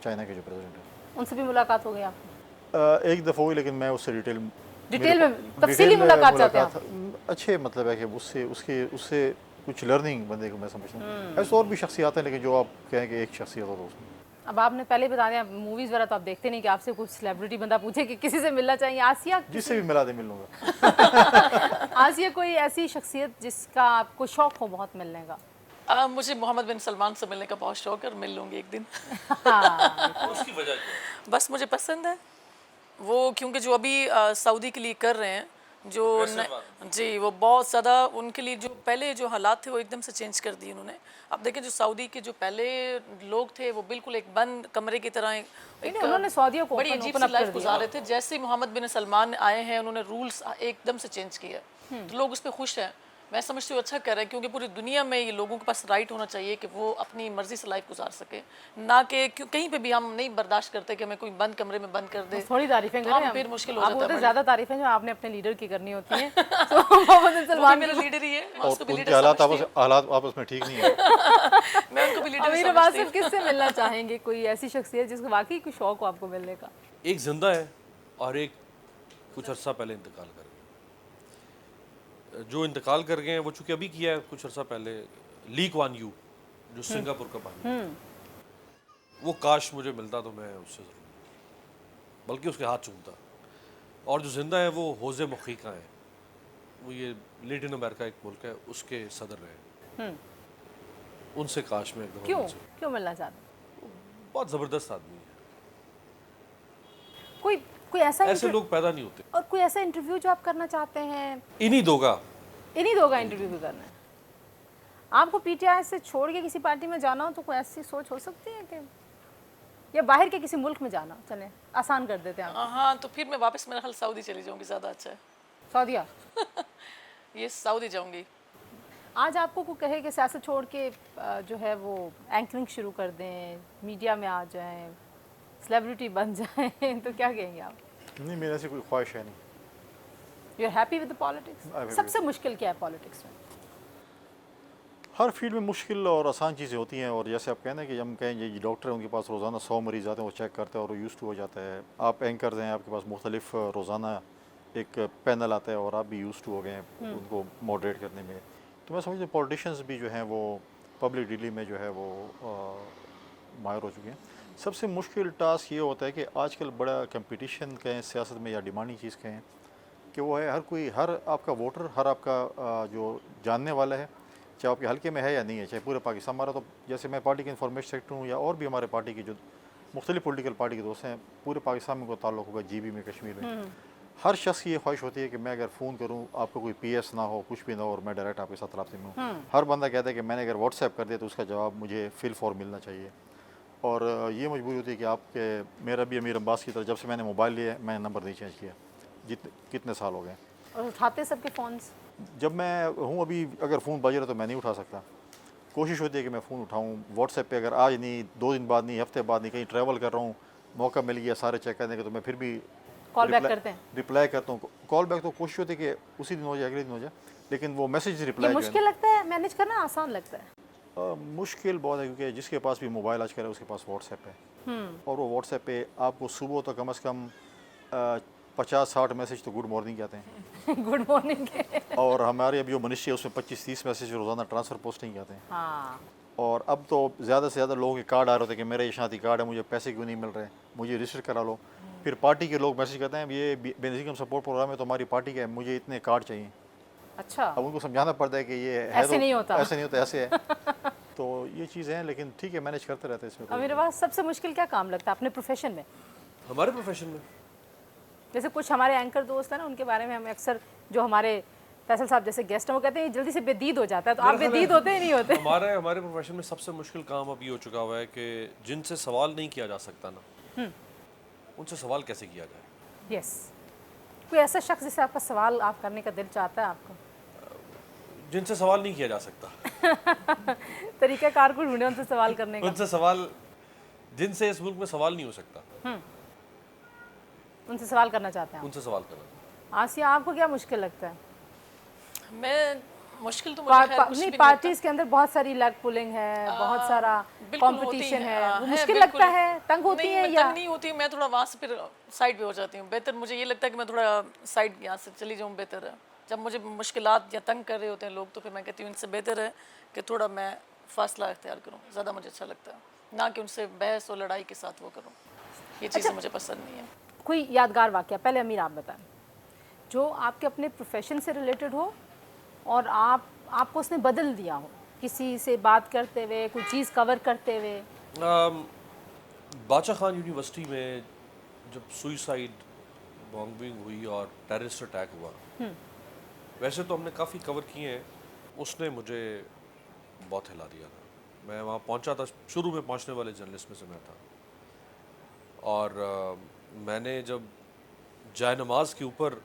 चाइना के जो प्रेसिडेंट हैं, उनसे भी मुलाकात हो गई आपकी? एक दफ़ा हुई, लेकिन मैं उससे डिटेल में डिटेल तफसीली में मुलाकात चाहते हैं आप? अच्छे मतलब है कि उससे कुछ लर्निंग बंदे को मैं समझता हूँ। ऐसे और भी शख्सियात हैं, लेकिन जो आप कहें कि एक शख्सियत हो तो उसमें। अब आपने पहले ही बता दिया, मूवीज़ वगैरह तो आप देखते नहीं कि आपसे कुछ सेलिब्रिटी बंदा पूछे कि किसी से मिलना चाहिए। आसिया, जिससे भी मिला दे मिल लूँगा। आसिया कोई ऐसी शख्सियत जिसका आपको शौक हो बहुत मिलने का? मुझे मोहम्मद बिन सलमान से मिलने का बहुत शौक है और मिल लूँगी एक दिन। हाँ, उसकी वजह क्या है? बस मुझे पसंद है वो, क्योंकि जो अभी सऊदी के लिए कर रहे हैं जो जी, वो बहुत ज़्यादा उनके लिए जो पहले जो हालात थे वो एकदम से चेंज कर दिए उन्होंने। अब देखें जो सऊदी के जो पहले लोग थे वो बिल्कुल एक बंद कमरे की तरह एक उन्होंने सऊदियों को बड़ी open अजीब up सी कर लाइफ दिया। गुजार रहे थे। जैसे ही मोहम्मद बिन सलमान आए हैं उन्होंने रूल्स एकदम से चेंज किया, तो लोग उस पर खुश हैं। मैं समझती हूँ अच्छा कर रहे हैं, क्योंकि पूरी दुनिया में ये लोगों के पास राइट होना चाहिए कि वो अपनी मर्जी से लाइफ गुजार सके, ना कि कहीं पे भी हम नहीं बर्दाश्त करते कि हमें कोई बंद कमरे में बंद कर दे। थोड़ी तारीफें तो करें हम फिर मुश्किल हो आप जाता बोलते है। ज़्यादा तारीफें जो आपने अपने लीडर की करनी होती हैं। तो मोहम्मद बिन वो भी सलमान मेरा लीडर ही है, मैं और उसको भी उनके लीडर हालात समझती हूँ। हालात आपस में ठीक नहीं है। मैं उनको भी लीडर अमीर समझती अब्बास हूँ। साहब किससे मिलना चाहेंगे? कोई ऐसी शख्सियत जिसको वाकई कोई शौक हो आपको मिलने का? एक जिंदा है और एक कुछ अर्सा पहले इंतकाल कर गए। जो इंतकाल कर गए हैं वो चूंकि अभी किया है कुछ अर्सा पहले, ली कुआन यू जो सिंगापुर का बानी, वो काश मुझे मिलता तो मैं उससे ज़रूर, बल्कि उसके हाथ चूमता। और जो जिंदा है वो होज़े मुखीका है, वो ये लेटिन अमेरिका एक मुल्क है, उसके सदर रहे। उनसे काश में एक दफ़ा क्यों मिल सकूं। क्यों मिलना चाहते हैं? बहुत ज़बरदस्त आदमी है। कोई कोई ऐसा ऐसे लोग पैदा नहीं होते। और कोई ऐसा इंटरव्यू जो आप करना चाहते हैं? इन्हीं दो का इंटरव्यू भी करना है आपको? पीटीआई से छोड़ के किसी पार्टी में जाना हो तो कोई ऐसी सोच हो सकती है कि, या बाहर के किसी मुल्क में जाना? चलें आसान कर देते हैं आप। हाँ, तो फिर मैं वापस मेरा ख्याल सऊदी चली जाऊंगी, ज़्यादा अच्छा है। सऊदीया? ये सऊदी जाऊंगी। आज आपको कोई कहे कि सियासत छोड़ के जो है वो एंकरिंग शुरू कर दें, मीडिया में आ जाएं, सेलिब्रिटी बन जाएं, तो क्या कहेंगे आप? नहीं, मेरे ऐसी कोई ख्वाहिश है नहीं। You are happy with the politics? सबसे मुश्किल क्या है पॉलिटिक्स में? हर फील्ड में मुश्किल और आसान चीज़ें होती हैं, और जैसे आप कहना कि हम कहें ये डॉक्टर हैं, उनके पास रोज़ाना 100 मरीज़ आते हैं, वो चेक करते हैं और वो यूज़ टू हो जाता है। आप एंकर हैं, आपके पास मुख्तलिफ रोज़ाना एक पैनल आता है और आप भी यूज़ टू हो गए हैं उनको मॉडरेट करने में। तो मैं समझता हूँ पॉलिटिशियंस भी जो हैं वो पब्लिक डीलिंग में जो है वो माहिर हो चुके हैं। सबसे मुश्किल टास्क ये होता है कि आजकल बड़ा कंपटीशन कहें सियासत में या डिमांडिंग चीज़ कहें कि वो है हर आपका वोटर, हर आपका जो जानने वाला है, चाहे आपके हल्के में है या नहीं है, चाहे पूरे पाकिस्तान। हमारा तो जैसे मैं पार्टी के इंफॉर्मेशन सेक्टर हूँ या और भी हमारे पार्टी के जो मुख्तलिफ पॉलिटिकल पार्टी के दोस्त हैं, पूरे पाकिस्तान में कोई ताल्लुक होगा, GB में, कश्मीर में। हर शख्स की ये ख्वाहिश होती है कि मैं अगर फ़ोन करूँ, आपको कोई PS ना हो, कुछ भी ना हो, और मैं डायरेक्ट आपके साथ रब्ते में हूँ। हर बंदा कहता है कि मैंने अगर व्हाट्सएप कर दिया तो उसका जवाब मुझे फिल फॉर मिलना चाहिए। और ये मजबूरी होती है कि आपके मेरा भी अमीर अब्बास की तरह जब से मैंने मोबाइल लिया मैंने नंबर नहीं चेंज किया, कितने साल हो गए। और उठाते सबके फ़ोन्स? जब मैं हूँ अभी, अगर फ़ोन बज रहा तो मैं नहीं उठा सकता। कोशिश होती है कि मैं फ़ोन उठाऊँ। व्हाट्सएप पे अगर आज नहीं, 2 दिन बाद नहीं, हफ्ते बाद नहीं, कहीं ट्रैवल कर रहा हूँ, मौका मिल गया सारे चेक करने का, तो मैं फिर भी कॉल बैक करते हैं? रिप्लाई करता हूँ। कॉल बैक तो कोशिश होती है कि उसी दिन हो जाए, अगले दिन हो जाए, लेकिन वो मैसेज रिप्लाई मुश्किल लगता है मैनेज करना, आसान लगता है? मुश्किल बहुत है, क्योंकि जिसके पास भी मोबाइल आजकल है उसके पास व्हाट्सएप है, और वो व्हाट्सएप पे आपको सुबह तो कम से कम 50-60 मैसेज तो गुड मॉर्निंग के आते हैं। गुड मॉर्निंग के। और हमारे अभी जो मनुष्य है उसमें 25-30 मैसेज रोज़ाना ट्रांसफ़र पोस्टिंग के आते हैं। हाँ। और अब तो ज़्यादा से ज़्यादा लोगों के कार्ड आ रहे थे कि मेरा ये शादी कार्ड है, मुझे पैसे क्यों नहीं मिल रहे, मुझे रजिस्टर करा लो। फिर पार्टी के लोग मैसेज करते हैं, ये बेनज़ीर सपोर्ट प्रोग्राम है तो हमारी पार्टी का है, मुझे इतने कार्ड चाहिए। अच्छा। अब उनको समझाना पड़ता है कि ये है, ऐसे तो नहीं होता, ऐसे नहीं होता, ऐसे है। तो ये चीज़ें हैं, लेकिन ठीक है, मैनेज करते रहते हैं इसमें। अब मेरे पास सबसे मुश्किल क्या काम लगता है अपने प्रोफेशन में? हमारे प्रोफेशन में जैसे कुछ हमारे एंकर दोस्त हैं ना, उनके बारे में हम अक्सर, जो हमारे फैसल साहब जैसे गेस्ट हैं, वो कहते हैं जल्दी से बेदीद हो जाता है, तो आप बेदीद होते ही नहीं होते? हमारे प्रोफेशन में सबसे मुश्किल काम अब ये हो चुका हुआ है कि जिनसे सवाल नहीं किया जा सकता ना, उनसे सवाल कैसे किया जाए। यस। कोई ऐसा शख्स जिससे आपका सवाल आप करने का दिल चाहता है आपको? जिनसे सवाल नहीं किया जा सकता। तरीक़ाकार को ढूंढे उनसे सवाल करने का। उनसे सवाल, जिनसे इस मुल्क में सवाल नहीं हो सकता, उनसे सवाल करना चाहते हैं? उनसे सवाल करना। आसिया, आपको क्या मुश्किल लगता है? मैं मुश्किल तो मुझे खैर कुछ भी नहीं पार्टीज के अंदर बहुत सारी लेग पुलिंग है, बहुत सारा कंपटीशन है, वो मुश्किल लगता है, तंग होती है? या तंग नहीं होती, मैं थोड़ा वहाँ से फिर साइड भी हो जाती हूँ। बेहतर मुझे ये लगता है कि मैं थोड़ा साइड यहाँ से चली जाऊँ, बेहतर है। जब मुझे मुश्किलात या तंग कर रहे होते हैं लोग, तो फिर मैं कहती हूँ इनसे बेहतर है कि थोड़ा मैं फासला इख्तियार करूँ, ज़्यादा मुझे अच्छा लगता है, ना कि उनसे बहस और लड़ाई के साथ वो करूँ। ये चीज़ें मुझे पसंद नहीं है। कोई यादगार वाक़या, पहले अमीर आप बताएं, जो आपके अपने प्रोफेशन से रिलेटेड हो और आपको उसने बदल दिया हो, किसी से बात करते हुए, कोई चीज़ कवर करते हुए? बादशाह खान यूनिवर्सिटी में जब सुइसाइड बॉम्बिंग हुई और टेररिस्ट अटैक हुआ, वैसे तो हमने काफ़ी कवर किए हैं, उसने मुझे बहुत हिला दिया था। मैं वहाँ पहुँचा था, शुरू में पहुँचने वाले जर्नलिस्ट में से मैं था, और मैंने जब जाए नमाज के ऊपर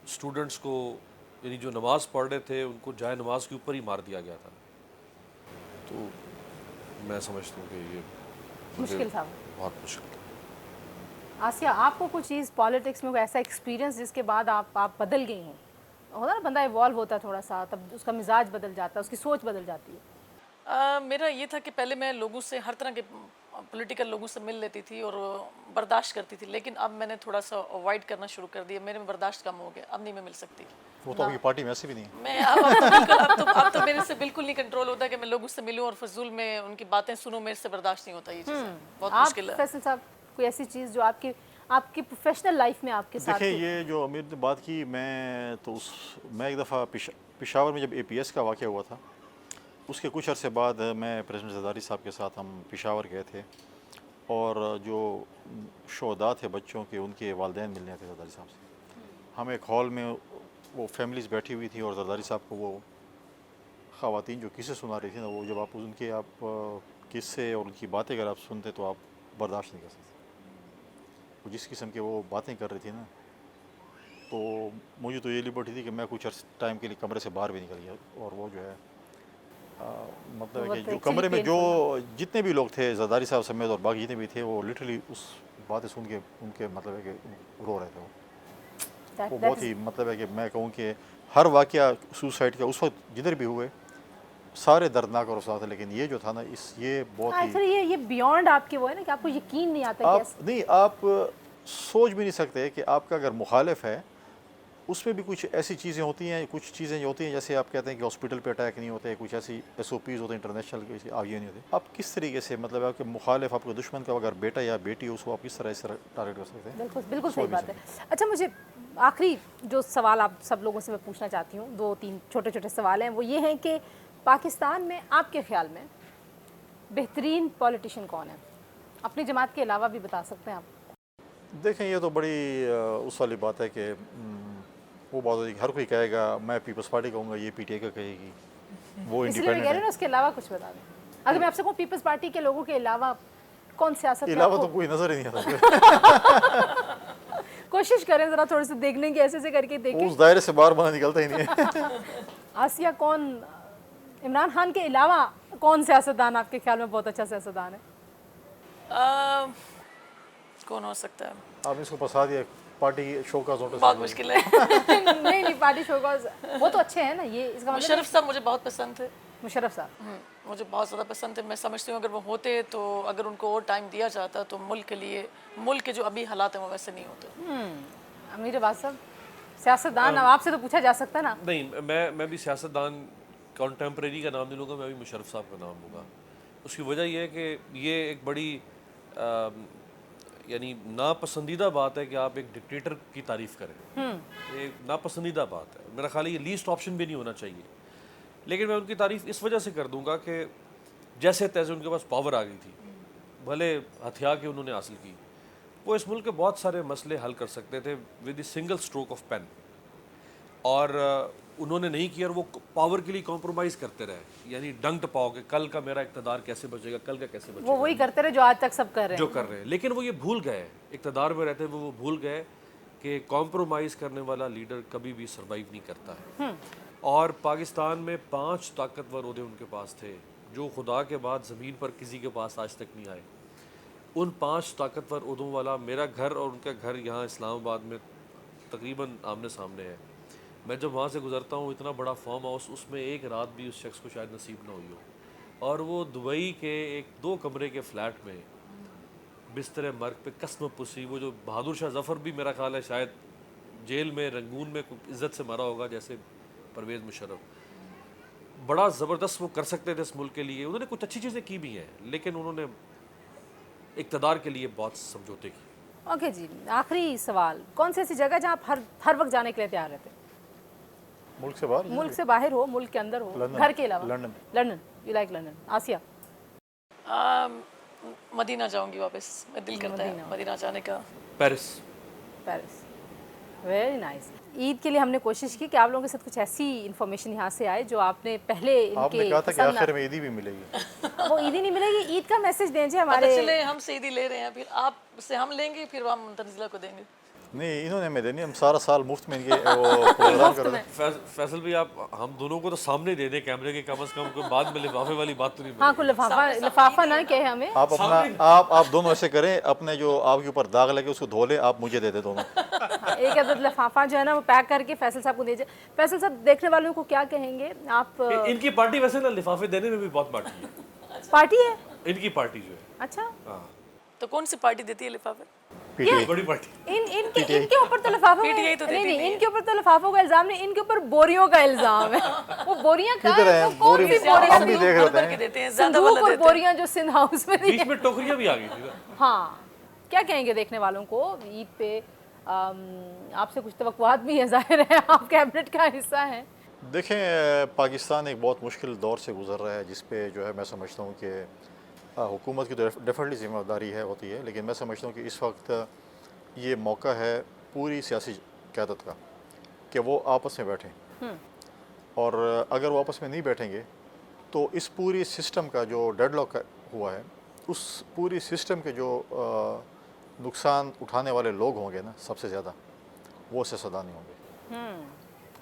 स्टूडेंट्स को, यानी जो नमाज़ पढ़ रहे थे उनको जाए नमाज के ऊपर ही मार दिया गया था, तो मैं समझता हूँ कि ये मुश्किल था, बहुत मुश्किल था। आसिया, आपको कुछ चीज़ पॉलिटिक्स में कोई ऐसा एक्सपीरियंस जिसके बाद आप बदल गई हैं? होता ना, बंदा इवॉल्व होता है थोड़ा सा, तब उसका मिजाज बदल जाता है, उसकी सोच बदल जाती है। मेरा ये था कि पहले मैं लोगों से, हर तरह के पॉलिटिकल लोगों से मिल लेती थी और बर्दाश्त करती थी, लेकिन अब मैंने थोड़ा सा अवॉइड करना शुरू कर दिया। मेरे में बर्दाश्त कम हो गया, अब नहीं मैं मिल सकती। वो तो आपकी पार्टी में ऐसे भी नहीं है। मैं अब तो मेरे से बिल्कुल नहीं कंट्रोल होता कि मैं लोगों से मिलूं और फजूल में उनकी बातें सुनूं, मेरे से बर्दाश्त नहीं होता ये चीज़, बहुत मुश्किल है। फैसल साहब, कोई ऐसी चीज़ जो आपकी प्रोफेशनल लाइफ में आपके साथ? देखिए, ये जो अमीर ने बात की, मैं एक दफ़ा पेशावर में जब APS का वाक़या हुआ था, उसके कुछ अरसे बाद मैं प्रेसिडेंट ज़रदारी साहब के साथ हम पेशावर गए थे, और जो शोहदा थे बच्चों के, उनके वालिदैन मिलने आते जरदारी साहब से। हम एक हॉल में वो फैमिलीज़ बैठी हुई थी और जरदारी साहब को वो ख़वातीन जो किस्से सुना रही थी ना, वो जब आप उनके किस्से और उनकी बातें अगर आप सुनते तो आप बर्दाश्त नहीं कर सकते। वो जिस किस्म के वो बातें कर रही थी ना, तो मुझे तो ये लिबर्टी थी कि मैं कुछ टाइम के लिए कमरे से बाहर भी निकल गया। और वो जो है मतलब है कि जो कमरे में जो जितने भी लोग थे, जरदारी साहब समेत और बाकी जितने भी थे, वो लिटरली उस बातें सुन के उनके मतलब है कि रो रहे थे। वो बहुत ही मतलब है कि मैं कहूँ कि हर वाक़या सुसाइड का उस वक्त जिधर भी हुए सारे दर्दनाक और उसात है, लेकिन ये जो था ना, ये बहुत ही सर ये बियॉन्ड आपके वो है ना कि आपको यकीन नहीं आता आप कैसे। नहीं, आप सोच भी नहीं सकते कि आपका अगर मुखालिफ है उसमें भी कुछ ऐसी चीज़ें होती हैं, कुछ चीज़ें जो होती हैं जैसे आप कहते हैं कि हॉस्पिटल पे अटैक नहीं होते, कुछ ऐसी SOPs होते हैं इंटरनेशनल के, आगे नहीं होते। आप किस तरीके से मतलब आपके मुखालिफ, आपके दुश्मन का अगर बेटा या बेटी हो, उसको आप किस तरह से टारगेट कर सकते हैं? बिल्कुल बिल्कुल सही बात है। अच्छा, मुझे आखिरी जो सवाल आप सब लोगों से मैं पूछना चाहती हूँ, 2-3 छोटे छोटे सवाल हैं, वो ये हैं कि पाकिस्तान में आपके ख्याल में बेहतरीन पॉलिटिशियन कौन है? अपनी जमात के अलावा भी बता सकते हैं आप। देखें, ये तो बड़ी उस वाली बात है कि वो बात होती है कि हर कोई कहेगा मैं पीपल्स पार्टी कहूँगा, ये PTI का कहेगी, वो इसलिए मैं कह रही हूँ इंडिपेंडेंट ना, उसके अलावा कुछ बता दें। अगर मैं आपसे कहूँ पीपल्स पार्टी के लोगों के अलावा कौन सियासत के में अलावा तो आपको कोई नज़र ही नहीं आता। कोशिश करें ज़रा थोड़ी सी देखने की, ऐसे करके देखें। उस दायरे से बाहर बाहर निकलता ही नहीं है। आसिया, कौन इमरान खान के अलावा कौन सियासतदान आपके ख्याल में बहुत अच्छा सियासतदान है? कौन हो सकता है? आपने इसको फंसा दिया, पार्टी शोकाज नोटिस। बहुत मुश्किल है। नहीं पार्टी शोकाज वो तो अच्छे हैं ना, ये इसका मतलब मुशर्रफ साहब मुझे बहुत पसंद थे। मुशर्रफ साहब मुझे बहुत ज़्यादा पसंद थे। मैं समझती हूँ अगर वो होते तो, अगर उनको और टाइम दिया जाता तो मुल्क के लिए, मुल्क के जो अभी हालात हैं वो वैसे नहीं होते। अमीर अब्बास साहब, सियासतदान अब आपसे तो पूछा जा सकता है ना। नहीं, मैं भी सियासतदान कंटेम्प्रेरी का नाम नहीं लूँगा, मैं भी मुशर्रफ साहब का नाम लूँगा। उसकी वजह यह है कि ये एक बड़ी यानी नापसंदीदा बात है कि आप एक डिक्टेटर की तारीफ़ करें। ये नापसंदीदा बात है। मेरा ख्याल है ये लीस्ट ऑप्शन भी नहीं होना चाहिए। लेकिन मैं उनकी तारीफ़ इस वजह से कर दूंगा कि जैसे तैसे उनके पास पावर आ गई थी, भले हथिया के उन्होंने हासिल की, वो इस मुल्क के बहुत सारे मसले हल कर सकते थे with the single stroke of pen, और उन्होंने नहीं किया और वो पावर के लिए कॉम्प्रोमाइज़ करते रहे। यानी डंक टपाओ के कल का मेरा इक़्तिदार कैसे बचेगा, कल का कैसे बचेगा, वो वही करते रहे जो आज तक सब कर रहे जो हैं। कर रहे हैं। लेकिन वो ये भूल गए, इक़्तिदार में रहते हुए वो भूल गए कि कॉम्प्रोमाइज़ करने वाला लीडर कभी भी सर्वाइव नहीं करता है। और पाकिस्तान में 5 ताकतवर ओहदे उनके पास थे जो खुदा के बाद ज़मीन पर किसी के पास आज तक नहीं आए। उन 5 ताकतवर ओहदों वाला मेरा घर और उनका घर यहाँ इस्लामाबाद में तकरीबन आमने सामने है। मैं जब वहाँ से गुज़रता हूँ, इतना बड़ा फार्म हाउस, उसमें एक रात भी उस शख्स को शायद नसीब ना हुई हो। और वो दुबई के एक 2 कमरे के फ्लैट में बिस्तर मर्ग पे कसम पुसी, वो जो बहादुर शाह जफ़र भी मेरा ख्याल है शायद जेल में रंगून में इज़्ज़त से मरा होगा जैसे परवेज़ मुशर्रफ। बड़ा ज़बरदस्त वो कर सकते थे इस मुल्क के लिए। उन्होंने कुछ अच्छी चीज़ें की भी हैं, लेकिन उन्होंने इक़्तिदार के लिए बहुत समझौते किए। ओके जी, आखिरी सवाल, कौन सी ऐसी जगह जहाँ आप हर वक्त जाने के लिए तैयार रहते हैं? मुल्क से बाहर, मुल्क से बाहर हो, मुल्क के अंदर हो, लंदन। घर के अलावा? London. London, you like London. Asiya? Medina जाऊंगी वापस, मैं दिल करता है मदीना जाने का। Paris. Paris, very nice. Eid के लिए हमने कोशिश की कि आप लोगों के साथ कुछ ऐसी इन्फॉर्मेशन यहाँ से आए जो आपने पहले आपने इनके कहा था कि पसंद आखिर में ईदी भी मिलेगी। वो ईदी नहीं मिलेगी, ईद का मैसेज दीजिए पता हमारे। चले हम सीधी ले रहे हैं, फिर आप से हम लेंगे, फिर हम तंजीला को देंगे। नहीं, इन्होंने हमें देनी, हम सारा साल मुफ्त में इनके वो प्रोग्राम कर रहे हैं। फैसल भी आप हम दोनों को तो सामने दे दें कैमरे के, कम से कम कोई बाद में लिफाफे वाली बात तो नहीं हाँ, मिलेगी। कोई लिफाफा ना कहे हमें। आप अपना आप दोनों ऐसे करें, अपने जो आपके ऊपर दाग लगे उसको धो लें, आप मुझे दे दे दोनों। हाँ, एक अदद लिफाफा जो है ना वो पैक करके फैसल साहब को दीजिए। फैसल साहब, देखने वालों को क्या कहेंगे आप? इनकी पार्टी वैसे ना लिफाफे देने में भी बहुत बाटी है। पार्टी है? इनकी पार्टी जो है, अच्छा, हाँ, तो कौन सी पार्टी देती है लिफाफे? बड़ी पार्टी। इनके ऊपर तो लिफाफों का PTI तो नहीं देती नहीं, इनके ऊपर तो लिफाफों का इल्जाम नहीं, इनके ऊपर बोरियों का इल्जाम है। वो बोरियां कहाँ किधर हैं? हैं? वो कौन सी बोरी हम भी देख भर रहे भर के हैं। देते हैं, ज्यादा संदूक वाला और देते हैं। बोरियां जो सिंध हाउस में नहीं बीच है। में टोकरियां भी आ गई थी ना। हाँ, क्या कहेंगे देखने वालों को ईद पे? आपसे कुछ तवक्कुआत भी है, जाहिर है आप कैबिनेट का हिस्सा हैं। देखें, पाकिस्तान एक बहुत मुश्किल दौर से गुजर रहा है, जिस पे जो है मैं समझता हूँ कि हुकूमत की तो डेफिनेटली ज़िम्मेदारी है होती है, लेकिन मैं समझता हूँ कि इस वक्त ये मौका है पूरी सियासी क़यादत का कि वो आपस में बैठें, और अगर वो आपस में नहीं बैठेंगे तो इस पूरी सिस्टम का जो डेडलॉक हुआ है, उस पूरी सिस्टम के जो नुकसान उठाने वाले लोग होंगे ना सबसे ज़्यादा, वो सियासतदान होंगे।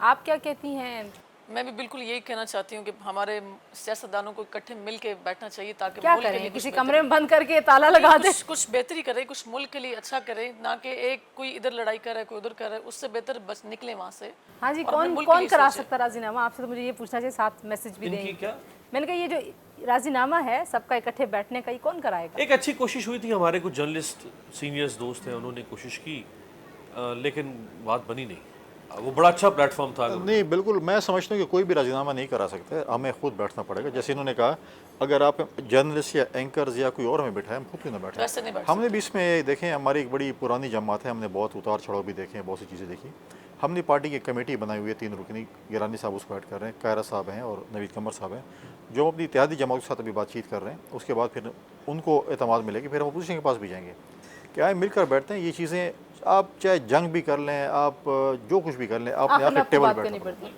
आप क्या कहती हैं? मैं भी बिल्कुल यही कहना चाहती हूँ कि हमारे सियासतदानों को इकट्ठे मिल के बैठना चाहिए ताकि क्या मुल्क के करें? लिए किसी कुछ कमरे में बंद करके ताला लगा दे? कुछ बेहतरी करे, कुछ मुल्क के लिए अच्छा करे, ना कि एक कोई इधर लड़ाई कर रहा है कोई उधर कर रहा है। उससे बेहतर बस निकले वहाँ से। हाँ जी, और अपने कौन मुल्क के कौन लिए करा सोचे। सकता राजीनामा? आपसे तो मुझे ये पूछना चाहिए, साथ मैसेज भी इनकी देंगे। क्या मैंने कहा ये जो राजीनामा है सबका इकट्ठे बैठने का, ये कौन कराएगा? एक अच्छी कोशिश हुई थी, हमारे कुछ जर्नलिस्ट सीनियर्स दोस्त हैं, उन्होंने कोशिश की, लेकिन बात बनी नहीं। वो बड़ा अच्छा प्लेटफॉर्म था। नहीं, बिल्कुल मैं समझता हूँ कि कोई भी राजीनामा नहीं करा सकते, हमें खुद बैठना पड़ेगा। जैसे इन्होंने कहा, अगर आप जर्नलिस्ट या एंकर्स या कोई और हमें बैठाए, हम खुद क्यों ना बैठे। वैसे नहीं बैठ हमने भी इसमें देखें, हमारी एक बड़ी पुरानी जमात है, हमने बहुत उतार चढ़ाव भी देखे हैं, बहुत सी चीज़ें देखी। हमने पार्टी की कमेटी बनाई हुई है, 3 रुकनी, गिलानी साहब उसको ऐड कर रहे हैं, कायरा साहब हैं और नवीद कमर साहब हैं, जो अपनी इत्तेहादी जमात के साथ अभी बातचीत कर रहे हैं। उसके बाद फिर उनको एतमाद मिलेगी, फिर हम अपोजिशन के पास भी जाएंगे कि आए मिलकर बैठते हैं। ये चीज़ें आप चाहे जंग भी कर लें, आप जो कुछ भी कर लें, आपने आखिर टेबल पे बैठना पड़ता है,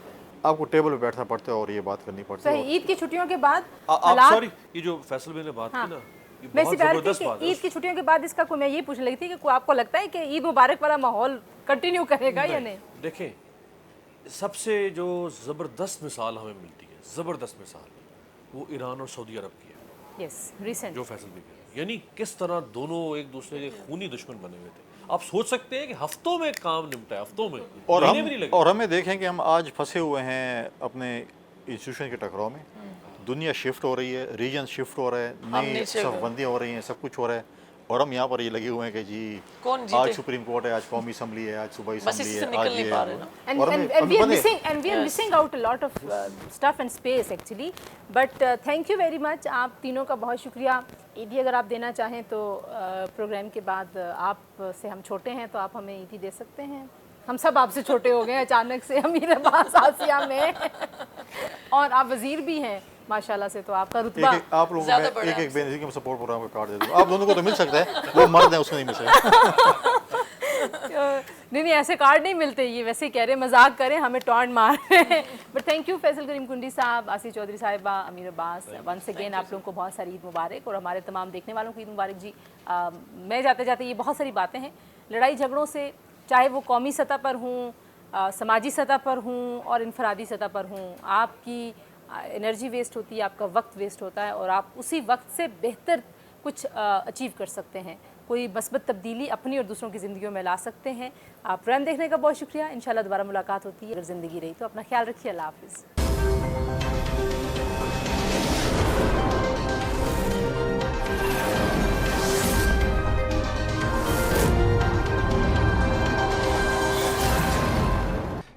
आपको टेबल पे बैठना पड़ता है और ये बात करनी पड़ती है। सही, ईद की छुट्टियों के बाद आप सॉरी, ये जो फैसल भाई ने बात की ना, ये मैं बहुत इसी बात जबरदस्त की बात कि है। ईद की छुट्टियों के बाद इसका कोई, मैं ये पूछने लगी थी कि आपको लगता है कि ईद मुबारक वाला माहौल कंटिन्यू करेगा या नहीं? देखें, सबसे जो ज़बरदस्त मिसाल हमें मिलती है, ज़बरदस्त मिसाल, वो ईरान और सऊदी अरब की है, यस, रिसेंट। जो फैसल भी कह, यानी किस तरह दोनों एक दूसरे के खूनी दुश्मन बने हुए थे। आप सोच सकते हैं कि हफ्तों में काम निपटा है, हफ्तों में, और महीने भी नहीं लगे। और हमें देखें कि हम आज फंसे हुए हैं अपने इंस्टीट्यूशन के टकराव में। दुनिया शिफ्ट हो रही है, रीजन शिफ्ट हो रहा है, नई नीचे गए। सफबंदियाँ हो रही हैं, सब कुछ हो रहा है, और हम यहाँ पर ये लगे हुए हैं कि जी कौन आज जीते? सुप्रीम कोर्ट है, आज कौमी असम्बली है, आज सूबाई बस असम्बली इससे है, निकल आज नहीं ये पा है, रहे ना। And, और and, हमें and we are बंधे- missing and we are Yes. missing out a lot of stuff and space actually. But thank you very much. आप तीनों का बहुत शुक्रिया। ईदी अगर आप देना चाहें तो प्रोग्राम के बाद आप से, हम छोटे हैं तो आप हमें ईदी दे सकते हैं। हम सब आपसे छोटे हो गए हैं अचानक से, अमीर अब्बास आसिया में और आप वजीर भी हैं माशाल्लाह से, तो आपका रुतबा आप लोगों ज़्यादा को बड़ा मैं है एक बेनज़ीर के सपोर्ट प्रोग्राम का कार्ड दे दूँ। आप दोनों को तो मिल सकता है, वो मर्द है, उसको नहीं मिल सकता। नहीं, ऐसे कार्ड नहीं मिलते, ये वैसे ही कह रहे हैं, मजाक करें, हमें टॉन्ट मार रहे हैं। बट थैंक यू फैसल करीम कुंडी साहब, आसिफ चौधरी साहिबा, अमीर अब्बास, वंस अगेन आप लोगों को बहुत सारी ईद मुबारक, और हमारे तमाम देखने वालों को ईद मुबारक जी। मैं जाते जाते, ये बहुत सारी बातें हैं, लड़ाई झगड़ों से, चाहे वो कौमी सतह पर हों, समाजी सतह पर हों और इनफरादी सतह पर हों, आपकी एनर्जी वेस्ट होती है, आपका वक्त वेस्ट होता है, और आप उसी वक्त से बेहतर कुछ अचीव कर सकते हैं, कोई मस्बत तब्दीली अपनी और दूसरों की ज़िंदगियों में ला सकते हैं। आप प्रोग्राम देखने का बहुत शुक्रिया। इंशाल्लाह दोबारा मुलाकात होती है, अगर ज़िंदगी रही तो। अपना ख्याल रखिए, अल्लाह हाफ़िज़।